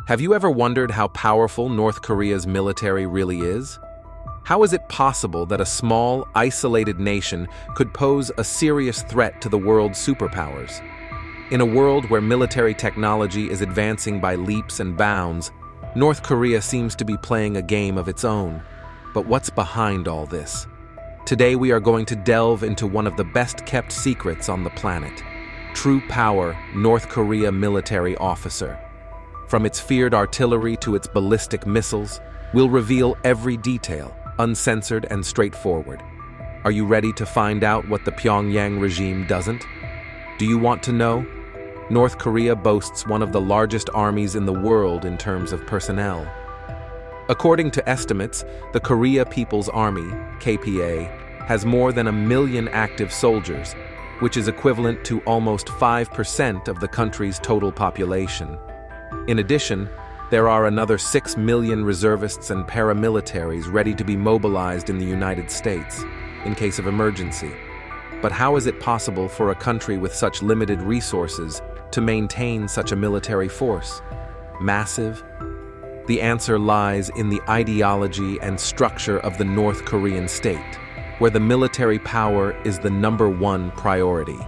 Have you ever wondered how powerful North Korea's military really is? How is it possible that a small, isolated nation could pose a serious threat to the world's superpowers? In a world where military technology is advancing by leaps and bounds, North Korea seems to be playing a game of its own. But what's behind all this? Today we are going to delve into one of the best-kept secrets on the planet. True Power North Korea Military Officer. From its feared artillery to its ballistic missiles, we'll reveal every detail, uncensored and straightforward. Are you ready to find out what the Pyongyang regime doesn't? Do you want to know? North Korea boasts one of the largest armies in the world in terms of personnel. According to estimates, the Korea People's Army, KPA, has more than 1 million active soldiers, which is equivalent to almost 5% of the country's total population. In addition, there are another 6 million reservists and paramilitaries ready to be mobilized in the United States, in case of emergency. But how is it possible for a country with such limited resources to maintain such a military force? Massive? The answer lies in the ideology and structure of the North Korean state, where the military power is the #1 priority.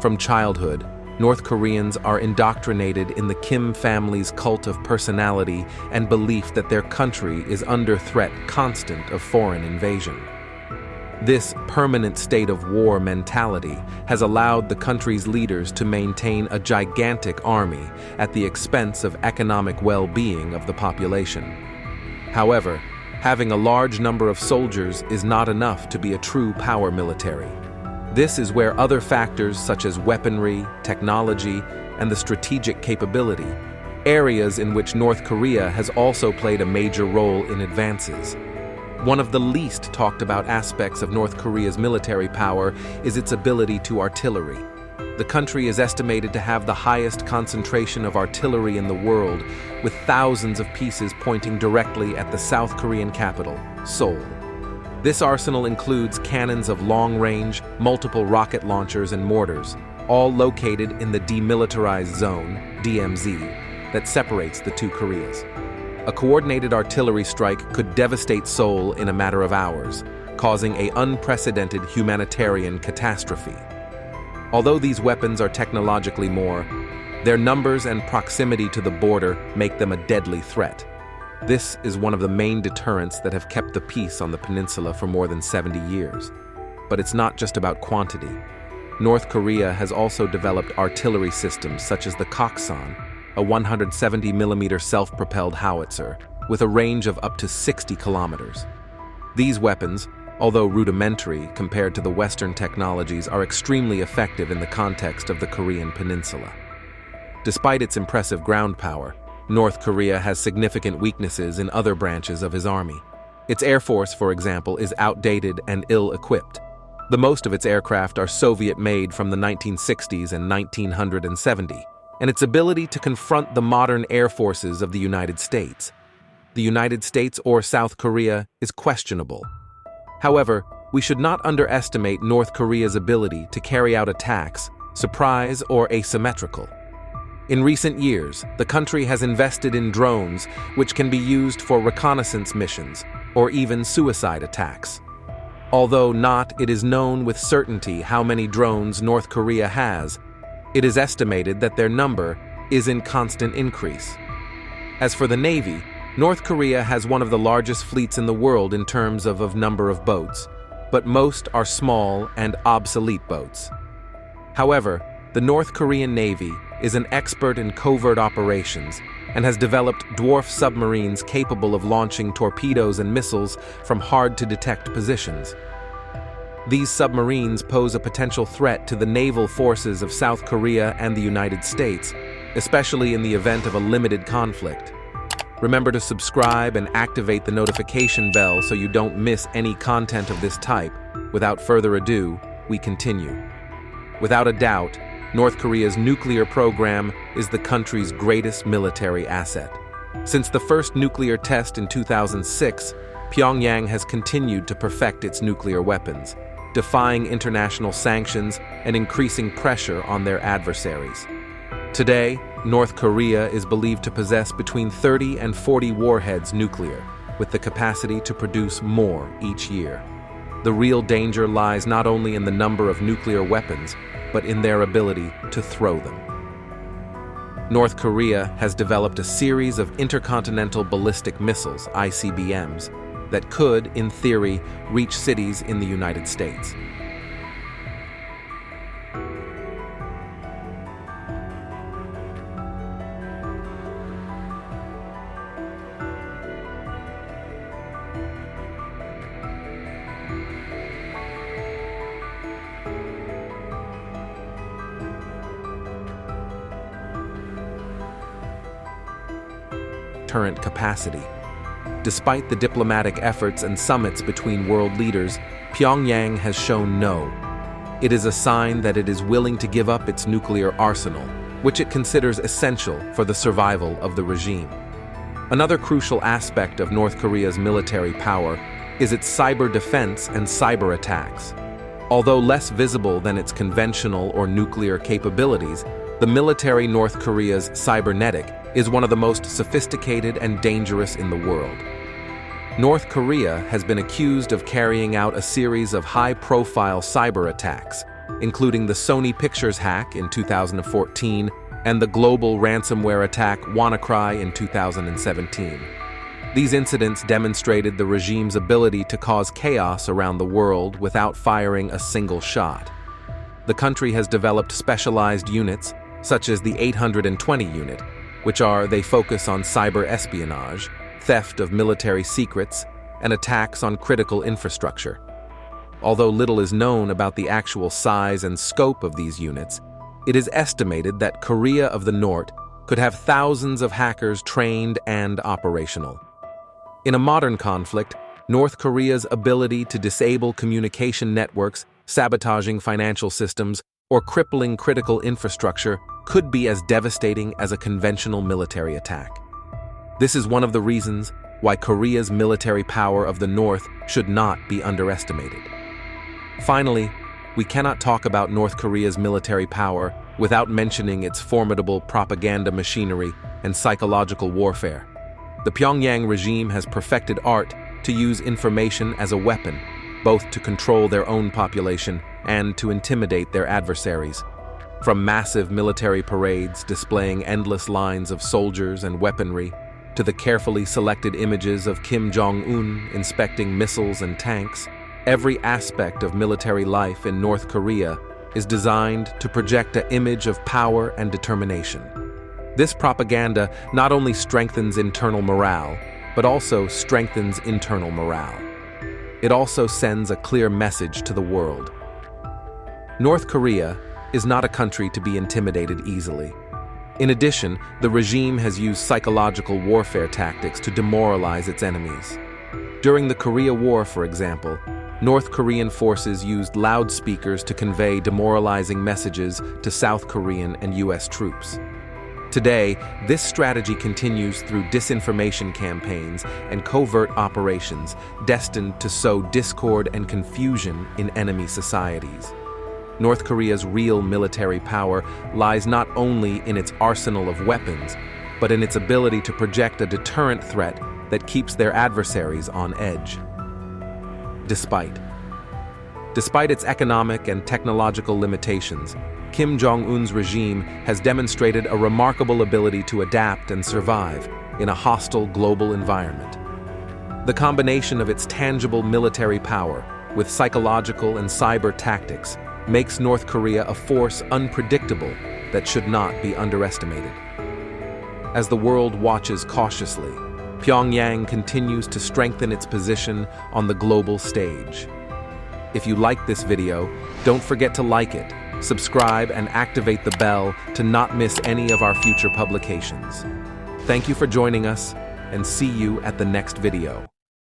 From childhood, North Koreans are indoctrinated in the Kim family's cult of personality and belief that their country is under threat constant of foreign invasion. This permanent state of war mentality has allowed the country's leaders to maintain a gigantic army at the expense of economic well-being of the population. However, having a large number of soldiers is not enough to be a true power military. This is where other factors such as weaponry, technology, and the strategic capability, areas in which North Korea has also played a major role in advances. One of the least talked about aspects of North Korea's military power is its ability to artillery. The country is estimated to have the highest concentration of artillery in the world, with thousands of pieces pointing directly at the South Korean capital, Seoul. This arsenal includes cannons of long range, multiple rocket launchers and mortars, all located in the demilitarized zone, DMZ, that separates the two Koreas. A coordinated artillery strike could devastate Seoul in a matter of hours, causing an unprecedented humanitarian catastrophe. Although these weapons are technologically more, their numbers and proximity to the border make them a deadly threat. This is one of the main deterrents that have kept the peace on the peninsula for more than 70 years. But it's not just about quantity. North Korea has also developed artillery systems such as the Koksan, a 170mm self-propelled howitzer, with a range of up to 60 kilometers. These weapons, although rudimentary compared to the Western technologies, are extremely effective in the context of the Korean peninsula. Despite its impressive ground power, North Korea has significant weaknesses in other branches of his army. Its air force, for example, is outdated and ill-equipped. The most of its aircraft are Soviet-made from the 1960s and 1970, and its ability to confront the modern air forces of the United States. The United States or South Korea is questionable. However, we should not underestimate North Korea's ability to carry out attacks, surprise or asymmetrical. In recent years, the country has invested in drones which can be used for reconnaissance missions or even suicide attacks. Although it is known with certainty how many drones North Korea has, it is estimated that their number is in constant increase. As for the Navy, North Korea has one of the largest fleets in the world in terms of number of boats, but most are small and obsolete boats. However, the North Korean Navy is an expert in covert operations and has developed dwarf submarines capable of launching torpedoes and missiles from hard-to-detect positions. These submarines pose a potential threat to the naval forces of South Korea and the United States, especially in the event of a limited conflict. Remember to subscribe and activate the notification bell so you don't miss any content of this type. Without further ado, we continue. Without a doubt, North Korea's nuclear program is the country's greatest military asset. Since the first nuclear test in 2006, Pyongyang has continued to perfect its nuclear weapons, defying international sanctions and increasing pressure on their adversaries. Today, North Korea is believed to possess between 30 and 40 warheads nuclear, with the capacity to produce more each year. The real danger lies not only in the number of nuclear weapons, but in their ability to throw them. North Korea has developed a series of intercontinental ballistic missiles, ICBMs, that could, in theory, reach cities in the United States. Deterrent capacity. Despite the diplomatic efforts and summits between world leaders, Pyongyang has shown no. It is a sign that it is willing to give up its nuclear arsenal, which it considers essential for the survival of the regime. Another crucial aspect of North Korea's military power is its cyber defense and cyber attacks. Although less visible than its conventional or nuclear capabilities, the military North Korea's cybernetic is one of the most sophisticated and dangerous in the world. North Korea has been accused of carrying out a series of high-profile cyber attacks, including the Sony Pictures hack in 2014 and the global ransomware attack WannaCry in 2017. These incidents demonstrated the regime's ability to cause chaos around the world without firing a single shot. The country has developed specialized units, such as the 820 unit, they focus on cyber espionage, theft of military secrets, and attacks on critical infrastructure. Although little is known about the actual size and scope of these units, it is estimated that Korea of the North could have thousands of hackers trained and operational. In a modern conflict, North Korea's ability to disable communication networks, sabotaging financial systems, or crippling critical infrastructure could be as devastating as a conventional military attack. This is one of the reasons why Korea's military power of the North should not be underestimated. Finally, we cannot talk about North Korea's military power without mentioning its formidable propaganda machinery and psychological warfare. The Pyongyang regime has perfected art to use information as a weapon, both to control their own population and to intimidate their adversaries. From massive military parades displaying endless lines of soldiers and weaponry, to the carefully selected images of Kim Jong-un inspecting missiles and tanks, every aspect of military life in North Korea is designed to project an image of power and determination. This propaganda not only strengthens internal morale, but also strengthens internal morale. It also sends a clear message to the world. North Korea is not a country to be intimidated easily. In addition, the regime has used psychological warfare tactics to demoralize its enemies. During the Korea War, for example, North Korean forces used loudspeakers to convey demoralizing messages to South Korean and US troops. Today, this strategy continues through disinformation campaigns and covert operations destined to sow discord and confusion in enemy societies. North Korea's real military power lies not only in its arsenal of weapons, but in its ability to project a deterrent threat that keeps their adversaries on edge. Despite its economic and technological limitations, Kim Jong-un's regime has demonstrated a remarkable ability to adapt and survive in a hostile global environment. The combination of its tangible military power with psychological and cyber tactics makes North Korea a force unpredictable that should not be underestimated. As the world watches cautiously, Pyongyang continues to strengthen its position on the global stage. If you like this video, don't forget to like it, subscribe, and activate the bell to not miss any of our future publications. Thank you for joining us, and see you at the next video.